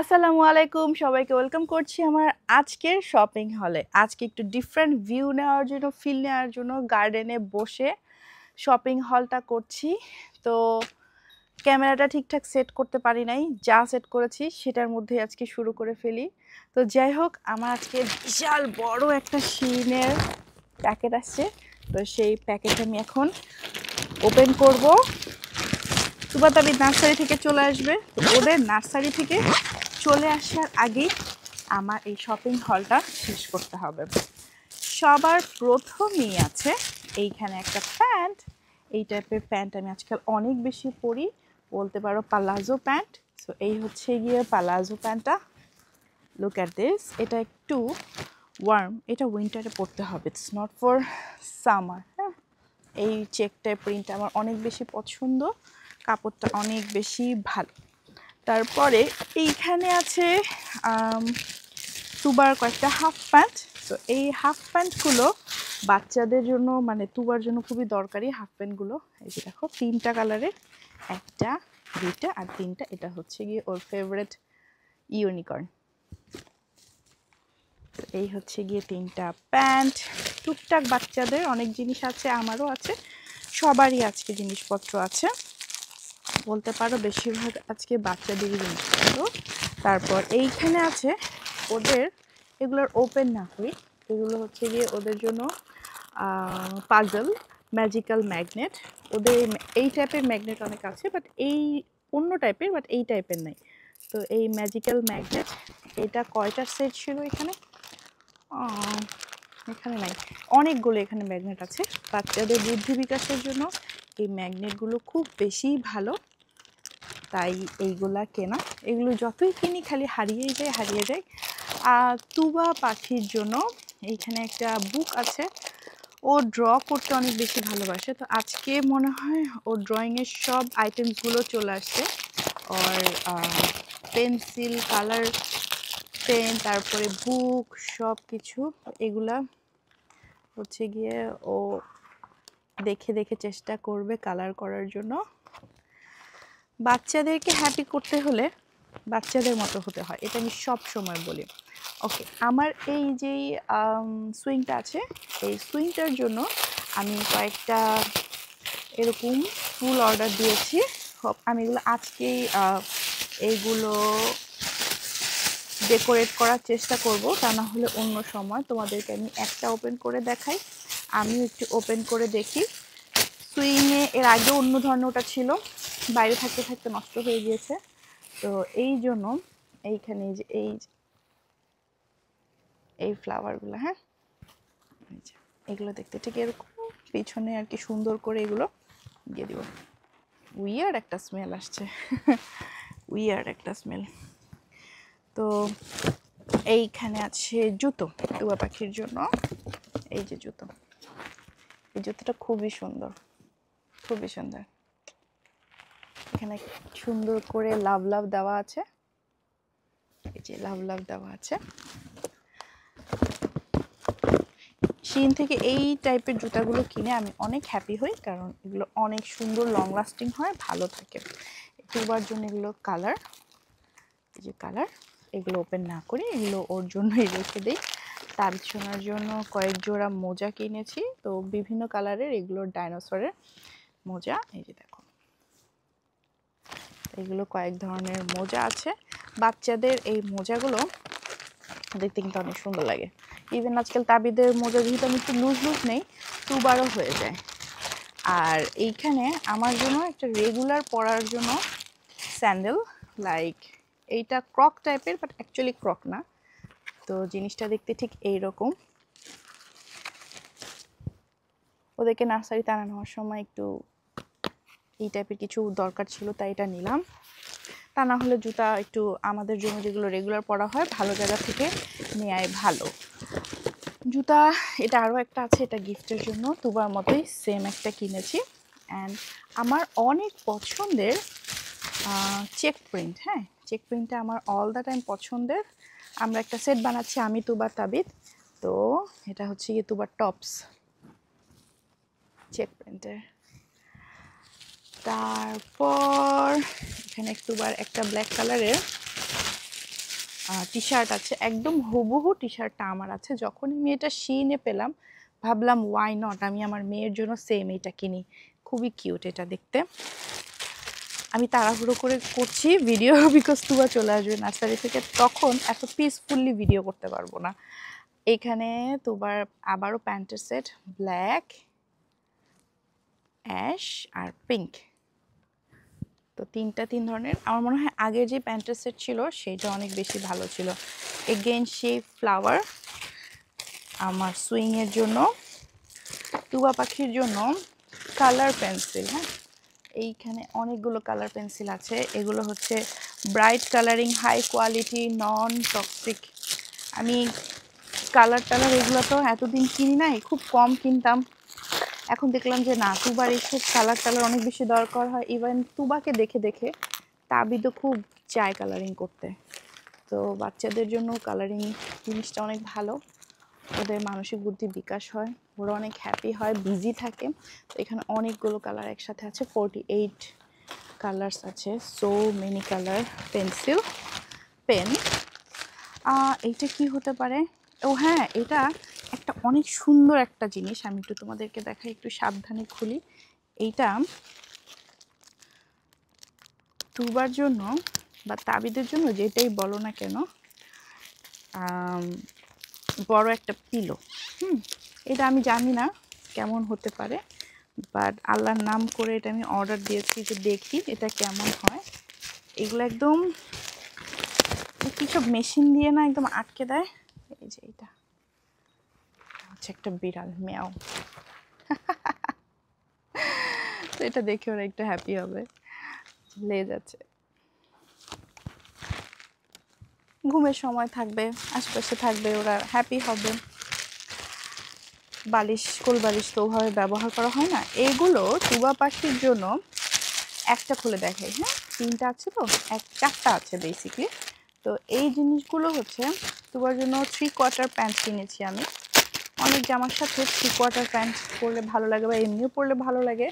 আসসালামু আলাইকুম সবাইকে ওয়েলকাম করছি আমার আজকের শপিং হলে। আজকে একটু ডিফারেন্ট ভিউ নেওয়ার জন্য, ফিল নেওয়ার জন্য গার্ডেনে বসে শপিং হলটা করছি। তো ক্যামেরাটা ঠিকঠাক সেট করতে পারি নাই, যা সেট করেছি সেটার মধ্যে আজকে শুরু করে ফেলি। তো যাই হোক, আমার আজকে বিশাল বড় একটা শিনের প্যাকেট আসছে। তো সেই প্যাকেট আমি এখন ওপেন করব। তুবাতাবি নার্সারি থেকে চলে আসবে, তো ওদের নার্সারি থেকে চলে আসার আগেই আমার এই শপিং হলটা শেষ করতে হবে। সবার প্রথমেই আছে এইখানে একটা প্যান্ট। এই টাইপের প্যান্ট আমি আজকাল অনেক বেশি পরি, বলতে পারো পালাজো প্যান্ট। সো এই হচ্ছে গিয়ে পালাজো প্যান্টটা। লুক অ্যাট দিস, এটা একটু ওয়ার্ম, এটা উইন্টারে পরতে হবে, ইটস নট ফর সামার। হ্যাঁ, এই চেকটার প্রিন্ট আমার অনেক বেশি পছন্দ, কাপড়টা অনেক বেশি ভালো। তারপরে এইখানে আছে তুবার কয়েকটা হাফ প্যান্ট। তো এই হাফ প্যান্টগুলো বাচ্চাদের জন্য, মানে তুবার জন্য খুবই দরকারি হাফ প্যান্টগুলো। এই যে দেখো, 3টা কালারের, 1টা 2টা আর 3টা। এটা হচ্ছে গিয়ে ওর ফেভারিট ইউনিকর্ন। এই হচ্ছে গিয়ে 3টা প্যান্ট। টুকটাক বাচ্চাদের অনেক জিনিস আছে, আমারও আছে, সবারই আজকে জিনিসপত্র আছে, বলতে পারো বেশিরভাগ আজকে বাচ্চাদেরই জিনিসপত্র। তারপর এইখানে আছে ওদের, এগুলোর ওপেন না করি, এগুলো হচ্ছে গিয়ে ওদের জন্য পাজল, ম্যাজিক্যাল ম্যাগনেট। ওদের এই টাইপের ম্যাগনেট অনেক আছে, বাট এই অন্য টাইপের, বাট এই টাইপের নাই। তো এই ম্যাজিক্যাল ম্যাগনেট, এটা কয়টা সেট ছিল এখানে? এখানে নাই, অনেকগুলো এখানে ম্যাগনেট আছে। বাচ্চাদের বুদ্ধি বিকাশের জন্য এই ম্যাগনেটগুলো খুব বেশি ভালো, তাই এইগুলা কেনা। এগুলো যতই কিনি খালি হারিয়ে যায়। তুবা পাখির জন্য এইখানে একটা বুক আছে, ও ড্র করতে অনেক বেশি ভালোবাসে। তো আজকে মনে হয় ওর ড্রয়িংয়ের সব আইটেমসগুলো চলে আসছে, ওর পেন্সিল, কালার পেন, তারপরে বুক, সব কিছু। এগুলা হচ্ছে গিয়ে ও দেখে দেখে চেষ্টা করবে কালার করার জন্য। বাচ্চাদেরকে হ্যাপি করতে হলে বাচ্চাদের মতো হতে হয়, এটা আমি সব সময় বলি। ওকে, আমার এই যে সুইংটা আছে, এই সুইংটার জন্য আমি কয়েকটা এরকম ফুল অর্ডার দিয়েছি। আমি এগুলো আজকেই এইগুলো ডেকোরেট করার চেষ্টা করব, তা না হলে অন্য সময় তোমাদেরকে আমি একটা ওপেন করে দেখাই। আমিও একটু ওপেন করে দেখি। সুইংয়ে এর আগে অন্য ধরনের ওটা ছিল, বাইরে থাকতে থাকতে নষ্ট হয়ে গিয়েছে। তো এই জন্য এইখানে যে এই ফ্লাওয়ারগুলো, হ্যাঁ এগুলো দেখতে ঠিক এরকম, পিছনে আর কি সুন্দর করে এগুলো দিয়ে দিব। উইয়ার্ড একটা স্মেল আসছে উইয়ার্ড একটা স্মেল। তো এইখানে আছে জুতো তুয়া পাখির জন্য। এই যে জুতো, এই জুতোটা খুবই সুন্দর, খুবই সুন্দর। এখানে সুন্দর করে লাভ লাভ দেওয়া আছে, এই যে লাভ লাভ দেওয়া আছে। শিন থেকে এই টাইপের জুতাগুলো কিনে আমি অনেক হ্যাপি হই, কারণ এগুলো অনেক সুন্দর, লং লাস্টিং হয়, ভালো থাকে। তুবার জন্য এগুলো কালার, এই যে কালার, এগুলো ওপেন না করি, এগুলো ওর জন্যই রেখে দিই। তার শোনার জন্য কয়েক জোড়া মোজা কিনেছি, তো বিভিন্ন কালারের, এগুলো ডাইনোসরের মোজা। এই যে দেখো, এগুলো কয়েক ধরনের মোজা আছে। বাচ্চাদের এই মোজাগুলো দেখতে কিন্তু অনেক সুন্দর লাগে। ইভেন আজকাল তাবিদের মোজা যেহেতু আমি একটু লুজ লুজ নেই, তুবারও হয়ে যায়। আর এইখানে আমার জন্য একটা রেগুলার পরার জন্য স্যান্ডেল, লাইক এইটা ক্রক টাইপের, বাট অ্যাকচুয়ালি ক্রক না। তো জিনিসটা দেখতে ঠিক এইরকম। ওদেরকে নার্সারিতে আনা নেওয়ার সময় একটু এই টাইপের কিছু দরকার ছিল, তাই এটা নিলাম। তা না হলে জুতা একটু আমাদের জন্য যেগুলো রেগুলার পরা হয়, ভালো জায়গা থেকে নেওয়াই ভালো। জুতা এটা আরও একটা আছে, এটা গিফটের জন্য, তুবার মতোই সেম একটা কিনেছি। অ্যান্ড আমার অনেক পছন্দের চেক প্রিন্ট, হ্যাঁ চেক প্রিন্টটা আমার অল দ্য টাইম পছন্দের। আমরা একটা সেট বানাচ্ছি আমি, তুবা, তাবিদ। তো এটা হচ্ছে গিয়ে তুবার টপস চেক প্রিন্টের। তারপর এখানে তুবার একটা ব্ল্যাক কালারের টি শার্ট আছে, একদম হুবহু টি শার্টটা আমার আছে। যখন আমি এটা Shein-এ পেলাম ভাবলাম ওয়াই নট, আমি আমার মেয়ের জন্য সেম এটা কিনি। খুবই কিউট এটা দেখতে। আমি তাড়াহুড়ো করে করছি ভিডিও বিকজ তুবা চলে আসবে নার্সারি থেকে, তখন এত পিসফুলি ভিডিও করতে পারবো না। এখানে তুবার আবারও প্যান্টের সেট, ব্ল্যাক, অ্যাশ আর পিঙ্ক। তো তিন ধরনের। আমার মনে হয় আগের যে প্যান্টের সেট ছিল সেইটা অনেক বেশি ভালো ছিল। এগেইন সেই ফ্লাওয়ার আমার সুইংয়ের জন্য, তুবা পাখির জন্য কালার পেন্সিল। হ্যাঁ, এইখানে অনেকগুলো কালার পেন্সিল আছে। এগুলো হচ্ছে bright colouring, high quality, non toxic. আমি কালার টালার এগুলো তো এতদিন কিনি নাই, খুব কম কিনতাম। এখন দেখলাম যে না, তুবার এইসব কালার টালার অনেক বেশি দরকার হয়। ইভেন তুবাকে দেখে দেখে তাবিদও খুব চায় কালারিং করতে। তো বাচ্চাদের জন্য কালারিং জিনিসটা অনেক ভালো, ওদের মানসিক বুদ্ধি বিকাশ হয়, ওরা অনেক হ্যাপি হয়, বিজি থাকে। তো এখানে অনেকগুলো কালার একসাথে আছে, 48 কালার্স আছে, so many colour pencil, pen. এইটা কি হতে পারে? ও হ্যাঁ, এটা একটা অনেক সুন্দর একটা জিনিস, আমি একটু তোমাদেরকে দেখাই, একটু সাবধানে খুলি। এইটা তুবার জন্য বা তাবিদের জন্য, যেটাই বলো না কেন, বড় একটা পিলো। এটা আমি জানি না কেমন হতে পারে, বাট আল্লাহর নাম করে এটা আমি অর্ডার দিয়েছি যে দেখি এটা কেমন হয়। এগুলো একদম কি সব মেশিন দিয়ে না একদম আটকে দেয়। এই যে এটা হচ্ছে একটা বিড়াল, মেয়াও। তো এটা দেখে ওরা একটু হ্যাপি হবে। লেজ আছে, ঘুমের সময় থাকবে, আশেপাশে থাকবে, ওরা হ্যাপি হবে। বালিশ, কোল বালিশ তো ওভাবে ব্যবহার করা হয় না। এইগুলো তুবা পাখির জন্য একটা খুলে দেখাই। হ্যাঁ, তিনটা আছে, তো চারটা আছে বেসিকলি। তো এই জিনিসগুলো হচ্ছে তুবার জন্য 3/4 প্যান্ট কিনেছি আমি। অনেক জামার সাথে 3/4 প্যান্ট পরলে ভালো লাগে বা এমনিও পরলে ভালো লাগে,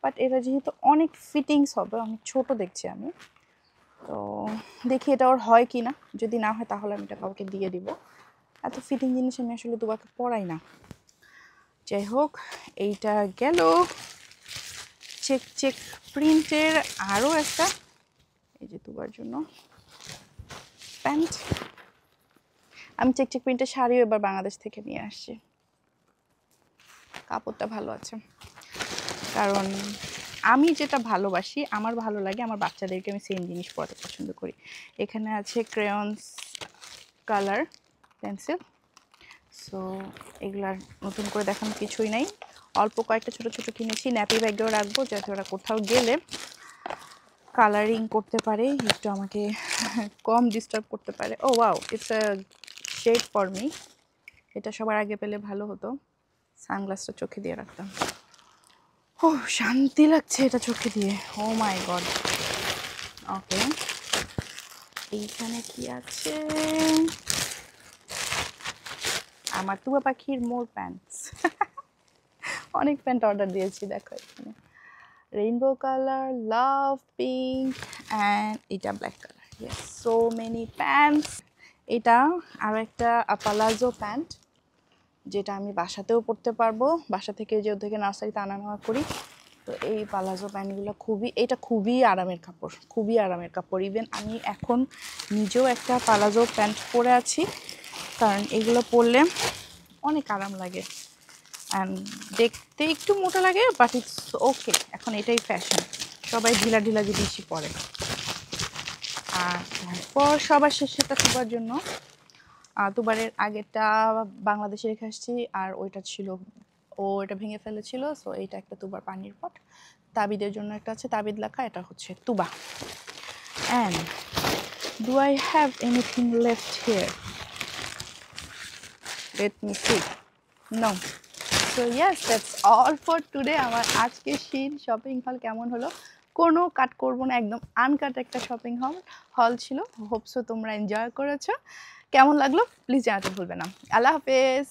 বাট এটা যেহেতু অনেক ফিটিংস হবে, অনেক ছোট দেখছি আমি, তো দেখি এটা ওর হয় কি না। যদি না হয় তাহলে আমি এটা কাউকে দিয়ে দিব। এত ফিটিং জিনিস আমি আসলে তুবাকে পরাই না। যাই হোক, এইটা গেল। চেক চেক প্রিন্টের আরও একটা, এই যে তুবার জন্য প্যান্ট। আমি চেক চেক প্রিন্টের শাড়িও এবার বাংলাদেশ থেকে নিয়ে আসছি। কাপড়টা ভালো আছে, কারণ আমি যেটা ভালোবাসি, আমার ভালো লাগে, আমার বাচ্চাদেরকে আমি সেম জিনিস পড়াতে পছন্দ করি। এখানে আছে ক্রেয়ন্স কালার পেন্সিল। সো এগুলার নতুন করে দেখানো কিছুই নাই, অল্প কয়েকটা ছোট ছোট কিনেছি। ন্যাপি ব্যাগেও রাখবো যাতে ওরা কোথাও গেলে কালারিং করতে পারে, একটু আমাকে কম ডিস্টার্ব করতে পারে। Oh wow, it's a shade for me. এটা সবার আগে পেলে ভালো হতো। সানগ্লাসটা চোখে দিয়ে রাখতাম। ও শান্তি লাগছে এটা চোখে দিয়ে। ও মাই গড। ওকে, এইখানে কি আছে? আমার তুবা পাখির মোর প্যান্টস। অনেক প্যান্ট অর্ডার দিয়েছি, দেখো এখানে rainbow colour, love, pink and এটা black colour. Yes, so many pants. এটা আরও একটা পালাজো প্যান্ট, যেটা আমি বাসাতেও পরতে পারবো। বাসা থেকে যে থেকে নার্সারিতে আনা নেওয়া করি। তো এই পালাজো প্যান্টগুলো এটা খুবই আরামের কাপড়, খুবই আরামের কাপড়। ইভেন আমি এখন নিজেও একটা পালাজো প্যান্ট পরে আছি, কারণ এগুলো পরলে অনেক আরাম লাগে। অ্যান্ড দেখতে একটু মোটা লাগে, বাট ইটস ওকে। এখন এটাই ফ্যাশন, সবাই ঢিলা ঢিলা জিনিসই পরে। আর তারপর সবার শেষেটা তুবার জন্য, তুবারের আগেরটা বাংলাদেশে রেখে আসছি, আর ওইটা ছিল, ও এটা ভেঙে ফেলেছিল। সো এইটা একটা তুবার পানির পট। তাবিদের জন্য একটা আছে, তাবিদ লেখা, এটা হচ্ছে Tuba. And do I have anything left here? Let me see. No. So yes, that's all for today. আমার আজকে Shein শপিং হল কেমন হলো? কোনো কাট করবো না, একদম আনকাট একটা শপিং হল ছিল। হোপসো তোমরা এনজয় করেছো। কেমন লাগলো প্লিজ জানাতে ভুলবে না। আল্লাহ হাফেজ।